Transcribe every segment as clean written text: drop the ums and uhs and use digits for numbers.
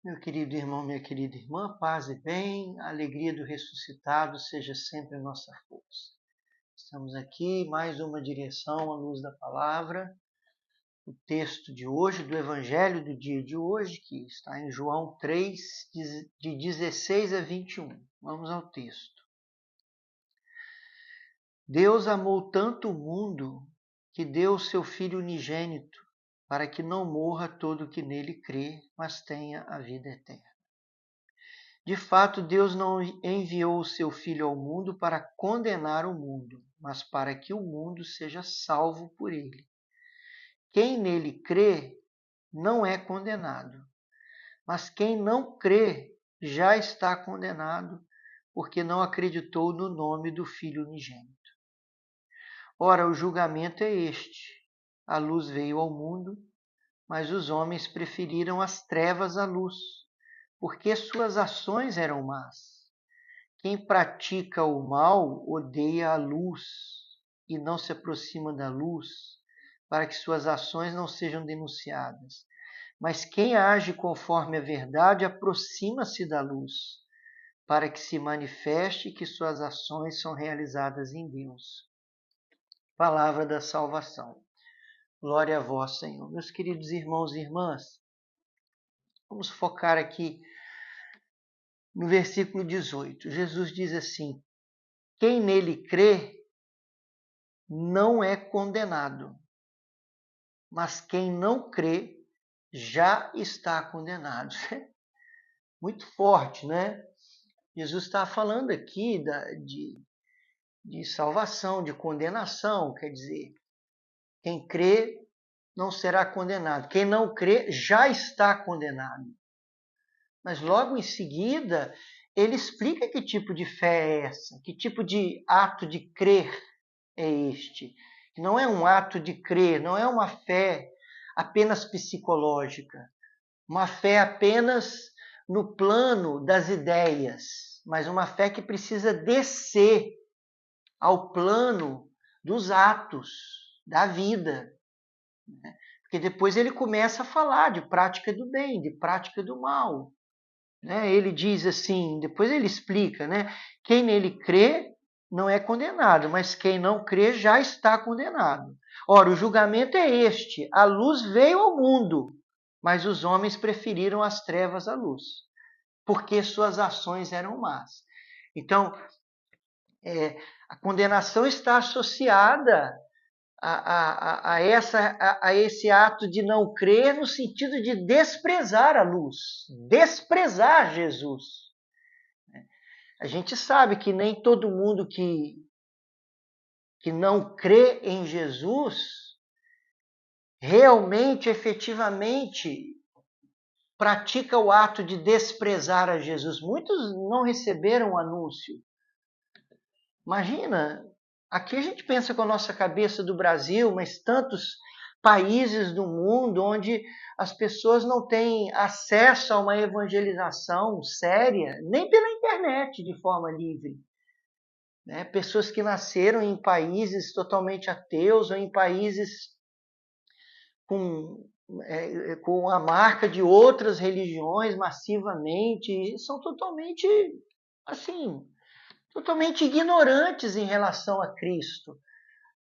Meu querido irmão, minha querida irmã, paz e bem, a alegria do ressuscitado seja sempre a nossa força. Estamos aqui, mais uma direção à luz da palavra. O texto de hoje, do Evangelho do dia de hoje, que está em João 3, de 16 a 21. Vamos ao texto. Deus amou tanto o mundo que deu o seu Filho unigênito, para que não morra todo o que nele crê, mas tenha a vida eterna. De fato, Deus não enviou o seu Filho ao mundo para condenar o mundo, mas para que o mundo seja salvo por ele. Quem nele crê não é condenado, mas quem não crê já está condenado, porque não acreditou no nome do Filho unigênito. Ora, o julgamento é este: a luz veio ao mundo, mas os homens preferiram as trevas à luz, porque suas ações eram más. Quem pratica o mal odeia a luz e não se aproxima da luz, para que suas ações não sejam denunciadas. Mas quem age conforme a verdade aproxima-se da luz, para que se manifeste que suas ações são realizadas em Deus. Palavra da salvação. Glória a vós, Senhor. Meus queridos irmãos e irmãs, vamos focar aqui no versículo 18. Jesus diz assim: quem nele crê não é condenado, mas quem não crê já está condenado. Muito forte, né? Jesus está falando aqui de salvação, de condenação, quer dizer, quem crê não será condenado, quem não crê já está condenado. Mas logo em seguida, ele explica que tipo de fé é essa, que tipo de ato de crer é este. Não é um ato de crer, não é uma fé apenas psicológica, uma fé apenas no plano das ideias, mas uma fé que precisa descer ao plano dos atos, da vida. Porque depois ele começa a falar de prática do bem, de prática do mal. Ele diz assim, depois ele explica, quem nele crê não é condenado, mas quem não crê já está condenado. Ora, o julgamento é este: a luz veio ao mundo, mas os homens preferiram as trevas à luz, porque suas ações eram más. Então, a condenação está associada a esse ato de não crer, no sentido de desprezar a luz, desprezar Jesus. A gente sabe que nem todo mundo que não crê em Jesus realmente, efetivamente, pratica o ato de desprezar a Jesus. Muitos não receberam o anúncio. Imagina, aqui a gente pensa com a nossa cabeça do Brasil, mas tantos países do mundo onde as pessoas não têm acesso a uma evangelização séria, nem pela internet de forma livre. Pessoas que nasceram em países totalmente ateus ou em países com a marca de outras religiões massivamente, são totalmente, assim, totalmente ignorantes em relação a Cristo,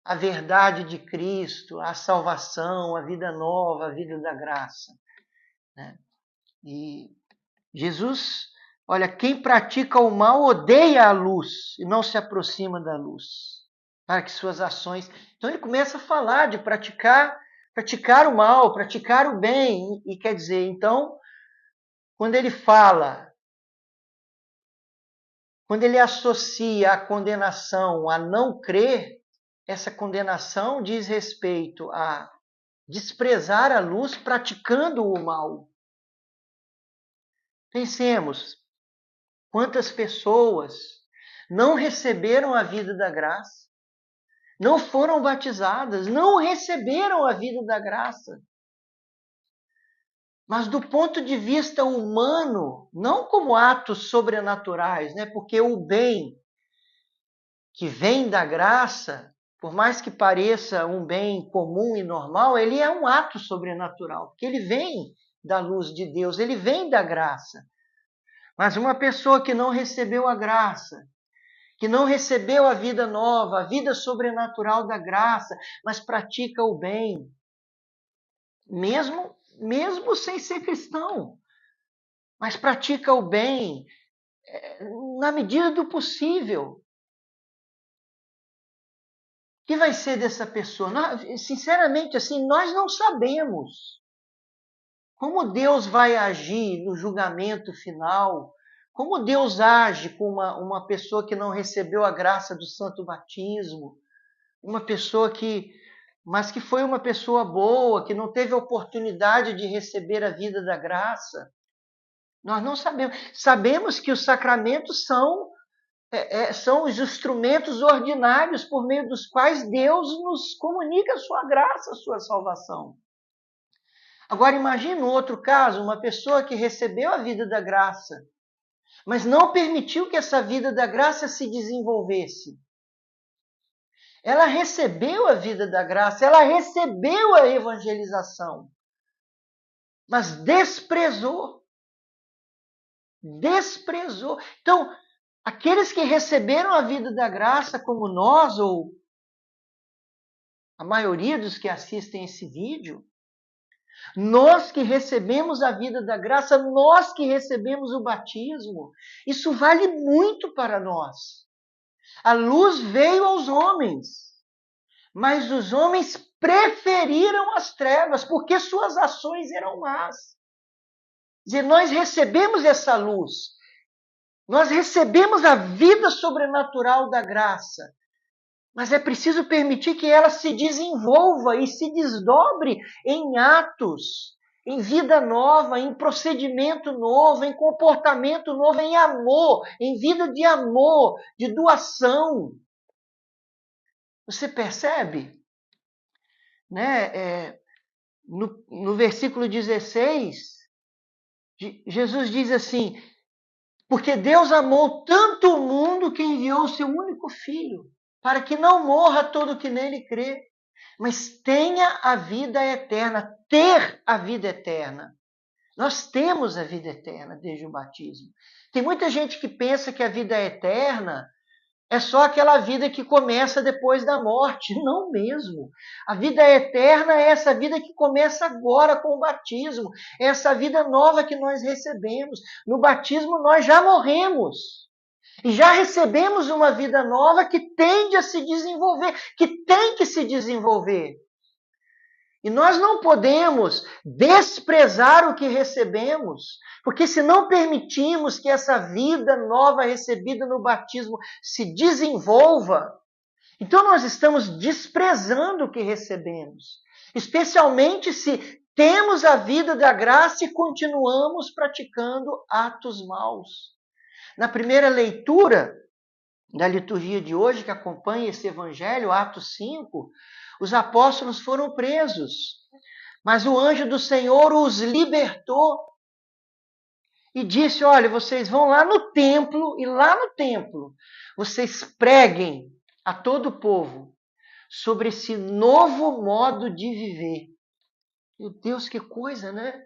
a verdade de Cristo, a salvação, a vida nova, a vida da graça. E Jesus, olha, quem pratica o mal odeia a luz e não se aproxima da luz, para que suas ações... Então ele começa a falar de praticar o mal, praticar o bem, e quer dizer, então, quando ele fala, quando ele associa a condenação a não crer, essa condenação diz respeito a desprezar a luz praticando o mal. Pensemos, quantas pessoas não receberam a vida da graça, não foram batizadas, não receberam a vida da graça. Mas do ponto de vista humano, não como atos sobrenaturais, porque o bem que vem da graça, por mais que pareça um bem comum e normal, ele é um ato sobrenatural, porque ele vem da luz de Deus, ele vem da graça. Mas uma pessoa que não recebeu a graça, que não recebeu a vida nova, a vida sobrenatural da graça, mas pratica o bem, mesmo sem ser cristão, mas pratica o bem na medida do possível. O que vai ser dessa pessoa? Sinceramente, assim, nós não sabemos como Deus vai agir no julgamento final, como Deus age com uma pessoa que não recebeu a graça do santo batismo, uma pessoa mas que foi uma pessoa boa, que não teve a oportunidade de receber a vida da graça. Nós não sabemos. Sabemos que os sacramentos são os instrumentos ordinários por meio dos quais Deus nos comunica a sua graça, a sua salvação. Agora imagine um outro caso, uma pessoa que recebeu a vida da graça, mas não permitiu que essa vida da graça se desenvolvesse. Ela recebeu a vida da graça, ela recebeu a evangelização, mas desprezou. Desprezou. Então, aqueles que receberam a vida da graça, como nós, ou a maioria dos que assistem esse vídeo, nós que recebemos a vida da graça, nós que recebemos o batismo, isso vale muito para nós. A luz veio aos homens, mas os homens preferiram as trevas, porque suas ações eram más. Quer dizer, nós recebemos essa luz, nós recebemos a vida sobrenatural da graça, mas é preciso permitir que ela se desenvolva e se desdobre em atos, em vida nova, em procedimento novo, em comportamento novo, em amor, em vida de amor, de doação. Você percebe? Né? No versículo 16, Jesus diz assim: porque Deus amou tanto o mundo que enviou o seu único filho, para que não morra todo que nele crê, mas tenha a vida eterna, ter a vida eterna. Nós temos a vida eterna desde o batismo. Tem muita gente que pensa que a vida eterna é só aquela vida que começa depois da morte. Não mesmo. A vida eterna é essa vida que começa agora com o batismo. É essa vida nova que nós recebemos. No batismo nós já morremos. E já recebemos uma vida nova que tende a se desenvolver, que tem que se desenvolver. E nós não podemos desprezar o que recebemos, porque se não permitirmos que essa vida nova recebida no batismo se desenvolva, então nós estamos desprezando o que recebemos, especialmente se temos a vida da graça e continuamos praticando atos maus. Na primeira leitura da liturgia de hoje, que acompanha esse evangelho, Atos 5, os apóstolos foram presos, mas o anjo do Senhor os libertou e disse: olha, vocês vão lá no templo, e lá no templo vocês preguem a todo o povo sobre esse novo modo de viver. Meu Deus, que coisa, né?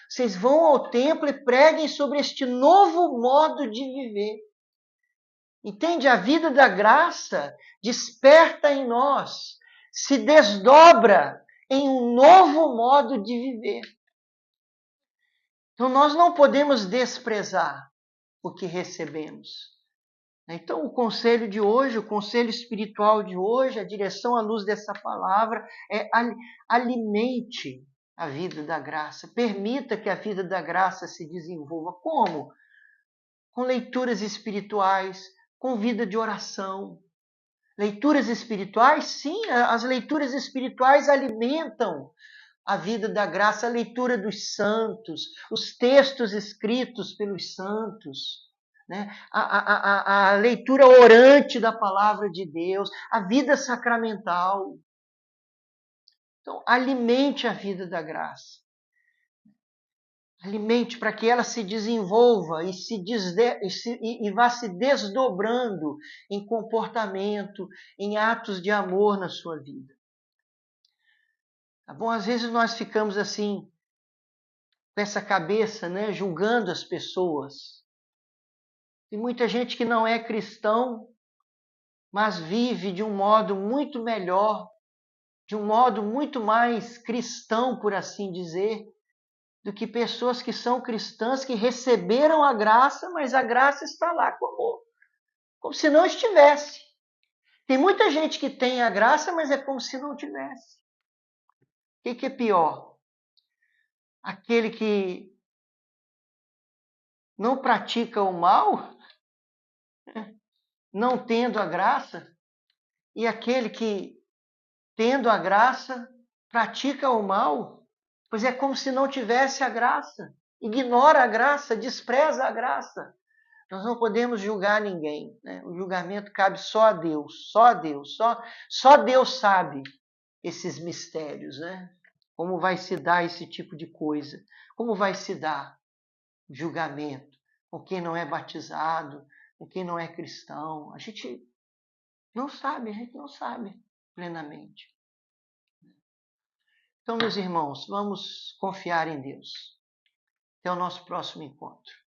Vocês vão ao templo e preguem sobre este novo modo de viver. Entende? A vida da graça desperta em nós, se desdobra em um novo modo de viver. Então nós não podemos desprezar o que recebemos. Então o conselho de hoje, o conselho espiritual de hoje, a direção à luz dessa palavra é alimente a vida da graça. Permita que a vida da graça se desenvolva. Como? Com leituras espirituais, com vida de oração. Leituras espirituais? Sim, as leituras espirituais alimentam a vida da graça, a leitura dos santos, os textos escritos pelos santos, né? a leitura orante da palavra de Deus, a vida sacramental. Então, alimente a vida da graça. Alimente para que ela se desenvolva e vá se desdobrando em comportamento, em atos de amor na sua vida. Tá bom? Às vezes nós ficamos assim, com essa cabeça, né, julgando as pessoas. Tem muita gente que não é cristão, mas vive de um modo muito melhor, de um modo muito mais cristão, por assim dizer, do que pessoas que são cristãs, que receberam a graça, mas a graça está lá como se não estivesse. Tem muita gente que tem a graça, mas é como se não tivesse. O que é pior? Aquele que não pratica o mal, não tendo a graça, e aquele que, tendo a graça, pratica o mal, pois é como se não tivesse a graça, ignora a graça, despreza a graça. Nós não podemos julgar ninguém, né? O julgamento cabe só a Deus, só a Deus, só Deus sabe esses mistérios, né? Como vai se dar esse tipo de coisa? Como vai se dar o julgamento com quem não é batizado, com quem não é cristão? A gente não sabe plenamente. Então, meus irmãos, vamos confiar em Deus. Até o nosso próximo encontro.